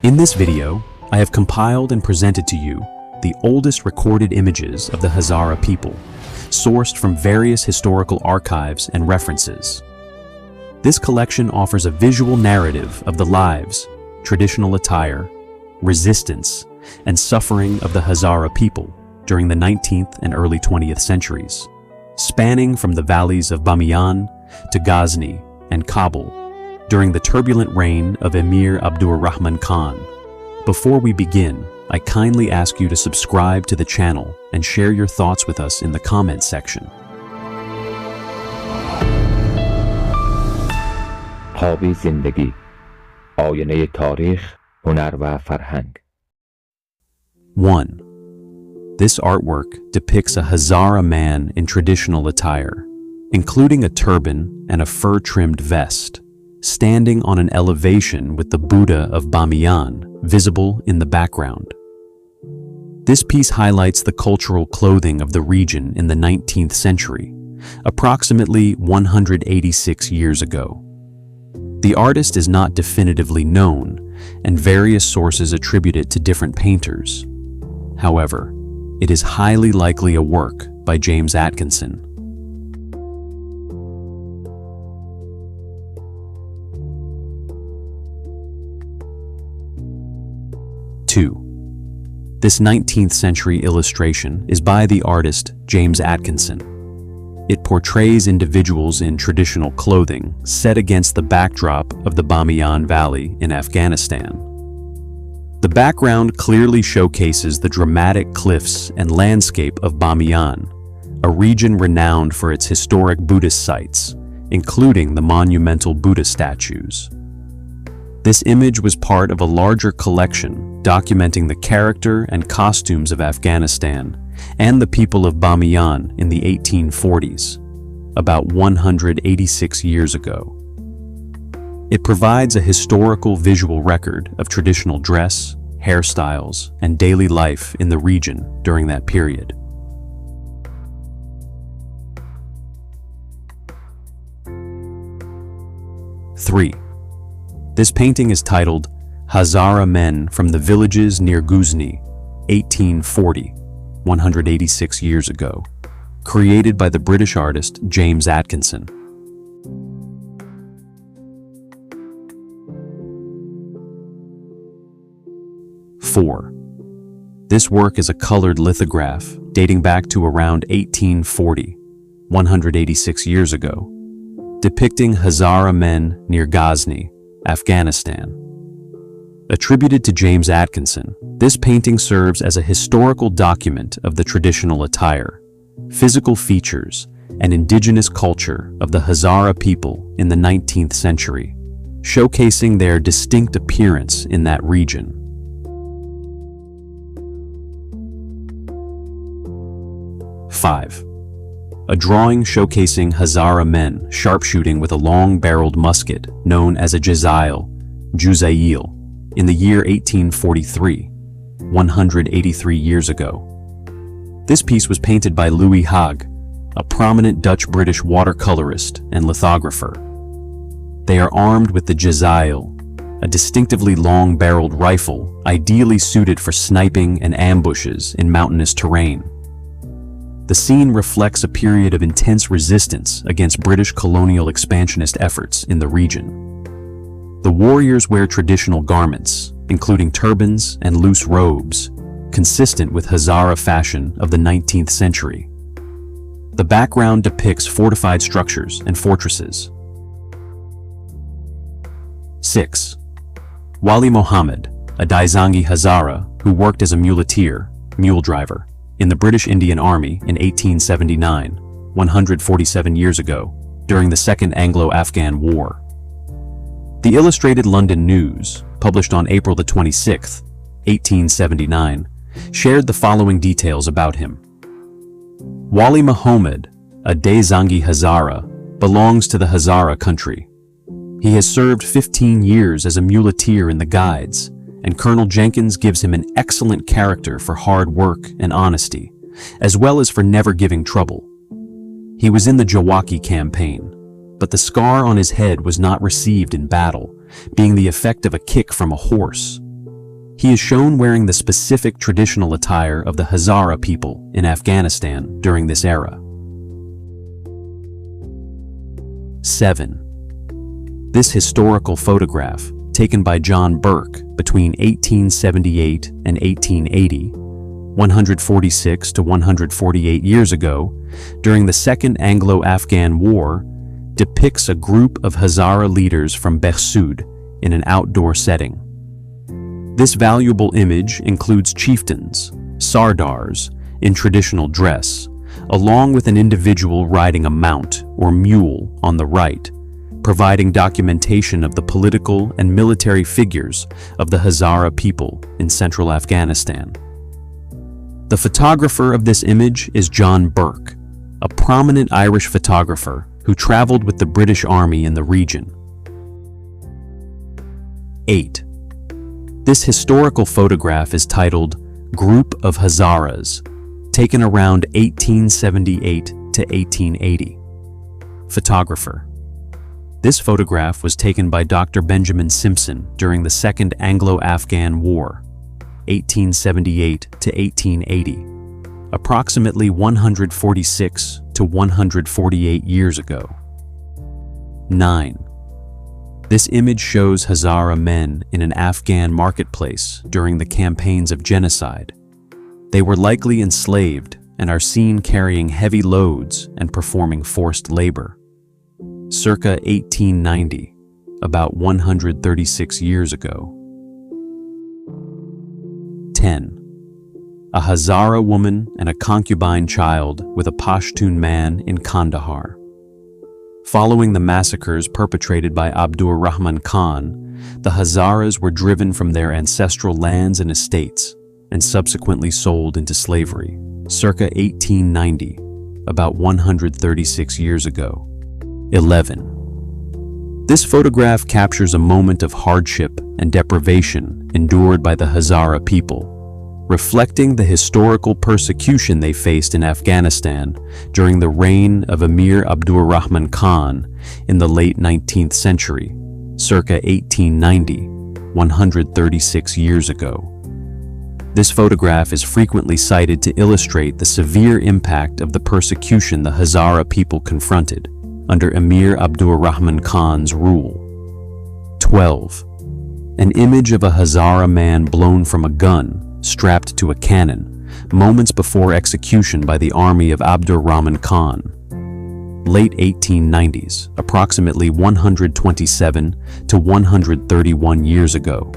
In this video, I have compiled and presented to you the oldest recorded images of the Hazara people, sourced from various historical archives and references. This collection offers a visual narrative of the lives, traditional attire, resistance, and suffering of the Hazara people during the 19th and early 20th centuries, spanning from the valleys of Bamyan to Ghazni and Kabul during the turbulent reign of Emir Abdur-Rahman Khan. Before we begin, I kindly ask you to subscribe to the channel and share your thoughts with us in the comment section. خواب زندگی، آینه تاریخ، هنر و فرهنگ. 1. This artwork depicts a Hazara man in traditional attire, including a turban and a fur-trimmed vest, standing on an elevation with the Buddha of Bamyan visible in the background. This piece highlights the cultural clothing of the region in the 19th century, approximately 186 years ago. The artist is not definitively known, and various sources attribute it to different painters. However, it is highly likely a work by James Atkinson. 2. This 19th century illustration is by the artist James Atkinson. It portrays individuals in traditional clothing set against the backdrop of the Bamyan Valley in Afghanistan. The background clearly showcases the dramatic cliffs and landscape of Bamyan, a region renowned for its historic Buddhist sites, including the monumental Buddha statues. This image was part of a larger collection documenting the character and costumes of Afghanistan and the people of Bamyan in the 1840s, about 186 years ago. It provides a historical visual record of traditional dress, hairstyles, and daily life in the region during that period. 3. This painting is titled Hazara Men from the Villages near Ghazni, 1840, 186 years ago, created by the British artist James Atkinson. 4. This work is a colored lithograph dating back to around 1840, 186 years ago, depicting Hazara men near Ghazni, Afghanistan. Attributed to James Atkinson, this painting serves as a historical document of the traditional attire, physical features, and indigenous culture of the Hazara people in the 19th century, showcasing their distinct appearance in that region. 5. A drawing showcasing Hazara men sharpshooting with a long-barreled musket known as a Juzail, in the year 1843, 183 years ago. This piece was painted by Louis Haag, a prominent Dutch-British watercolorist and lithographer. They are armed with the Juzail, a distinctively long-barreled rifle ideally suited for sniping and ambushes in mountainous terrain. The scene reflects a period of intense resistance against British colonial expansionist efforts in the region. The warriors wear traditional garments, including turbans and loose robes, consistent with Hazara fashion of the 19th century. The background depicts fortified structures and fortresses. 6. Wali Mohammed, a Daizangi Hazara who worked as a muleteer, mule driver, in the British Indian Army in 1879, 147 years ago, during the Second Anglo-Afghan War. The Illustrated London News, published on April 26, 1879, shared the following details about him. Wali Muhammad, a Daizangi Hazara, belongs to the Hazara country. He has served 15 years as a muleteer in the Guides, and Colonel Jenkins gives him an excellent character for hard work and honesty, as well as for never giving trouble. He was in the Jawaki campaign, but the scar on his head was not received in battle, being the effect of a kick from a horse. He is shown wearing the specific traditional attire of the Hazara people in Afghanistan during this era. 7. This historical photograph, taken by John Burke between 1878 and 1880, 146 to 148 years ago, during the Second Anglo-Afghan War, depicts a group of Hazara leaders from Behsud in an outdoor setting. This valuable image includes chieftains, sardars, in traditional dress, along with an individual riding a mount or mule on the right, providing documentation of the political and military figures of the Hazara people in central Afghanistan. The photographer of this image is John Burke, a prominent Irish photographer who traveled with the British Army in the region. 8. This historical photograph is titled Group of Hazaras, taken around 1878 to 1880. Photographer. This photograph was taken by Dr. Benjamin Simpson during the Second Anglo-Afghan War, 1878 to 1880, approximately 146 to 148 years ago. 9. This image shows Hazara men in an Afghan marketplace during the campaigns of genocide. They were likely enslaved and are seen carrying heavy loads and performing forced labor. Circa 1890, about 136 years ago. 10. A Hazara woman and a concubine child with a Pashtun man in Kandahar. Following the massacres perpetrated by Abdur Rahman Khan, the Hazaras were driven from their ancestral lands and estates and subsequently sold into slavery, circa 1890, about 136 years ago. 11. This photograph captures a moment of hardship and deprivation endured by the Hazara people, reflecting the historical persecution they faced in Afghanistan during the reign of Emir Abdur Rahman Khan in the late 19th century, circa 1890, 136 years ago. This photograph is frequently cited to illustrate the severe impact of the persecution the Hazara people confronted under Emir Abdur Rahman Khan's rule. 12. An image of a Hazara man blown from a gun strapped to a cannon, moments before execution by the army of Abdur Rahman Khan. Late 1890s, approximately 127 to 131 years ago.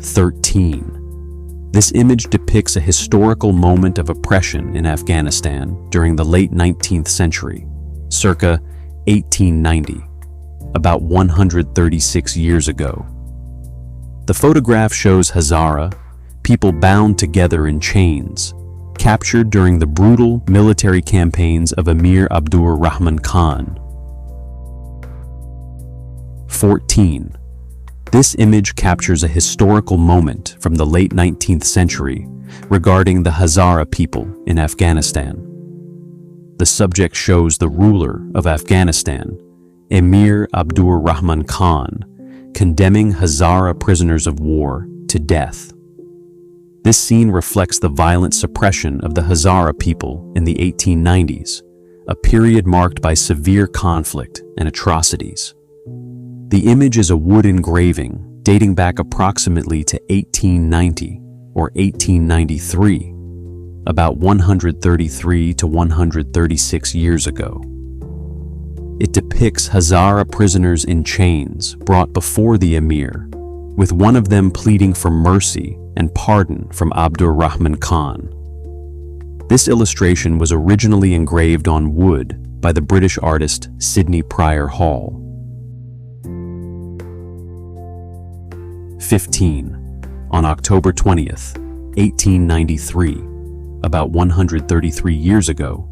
13. This image depicts a historical moment of oppression in Afghanistan during the late 19th century, circa 1890, about 136 years ago. The photograph shows Hazara, people bound together in chains, captured during the brutal military campaigns of Emir Abdur Rahman Khan. 14. This image captures a historical moment from the late 19th century regarding the Hazara people in Afghanistan. The subject shows the ruler of Afghanistan, Emir Abdur Rahman Khan, condemning Hazara prisoners of war to death. This scene reflects the violent suppression of the Hazara people in the 1890s, a period marked by severe conflict and atrocities. The image is a wood engraving dating back approximately to 1890 or 1893, about 133 to 136 years ago. It depicts Hazara prisoners in chains brought before the Emir, with one of them pleading for mercy and pardon from Abdur Rahman Khan. This illustration was originally engraved on wood by the British artist Sidney Prior Hall. 15. On October 20th, 1893, about 133 years ago,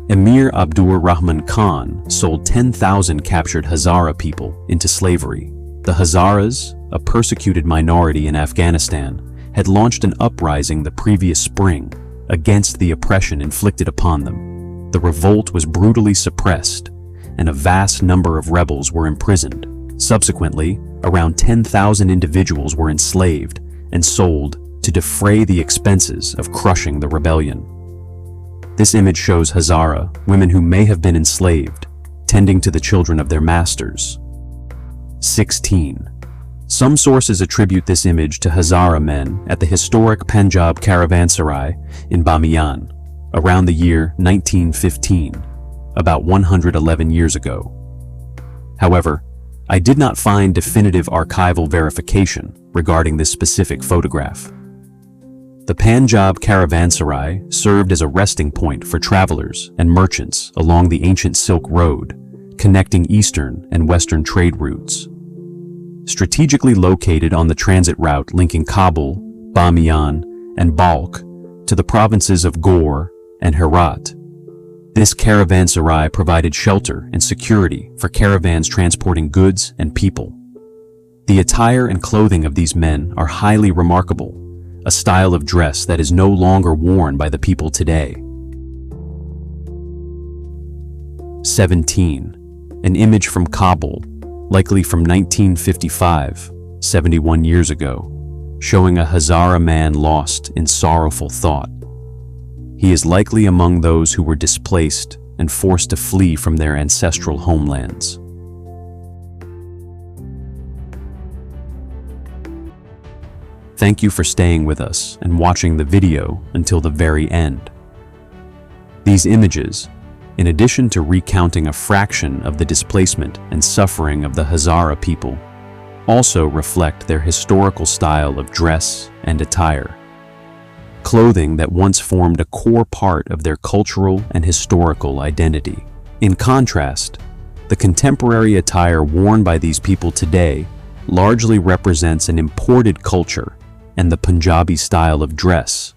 Emir Abdur Rahman Khan sold 10,000 captured Hazara people into slavery. The Hazaras, a persecuted minority in Afghanistan, had launched an uprising the previous spring against the oppression inflicted upon them. The revolt was brutally suppressed, and a vast number of rebels were imprisoned. Subsequently, around 10,000 individuals were enslaved and sold to defray the expenses of crushing the rebellion. This image shows Hazara, women who may have been enslaved, tending to the children of their masters. 16. Some sources attribute this image to Hazara men at the historic Punjab caravanserai in Bamyan, around the year 1915, about 111 years ago. However, I did not find definitive archival verification regarding this specific photograph. The Punjab caravanserai served as a resting point for travelers and merchants along the ancient Silk Road, connecting eastern and western trade routes. Strategically located on the transit route linking Kabul, Bamyan, and Balkh to the provinces of Ghor and Herat, this caravanserai provided shelter and security for caravans transporting goods and people. The attire and clothing of these men are highly remarkable, a style of dress that is no longer worn by the people today. 17. An image from Kabul, likely from 1955, 71 years ago, showing a Hazara man lost in sorrowful thought. He is likely among those who were displaced and forced to flee from their ancestral homelands. Thank you for staying with us and watching the video until the very end. These images, in addition to recounting a fraction of the displacement and suffering of the Hazara people, also reflect their historical style of dress and attire. Clothing that once formed a core part of their cultural and historical identity. In contrast, the contemporary attire worn by these people today largely represents an imported culture and the Punjabi style of dress,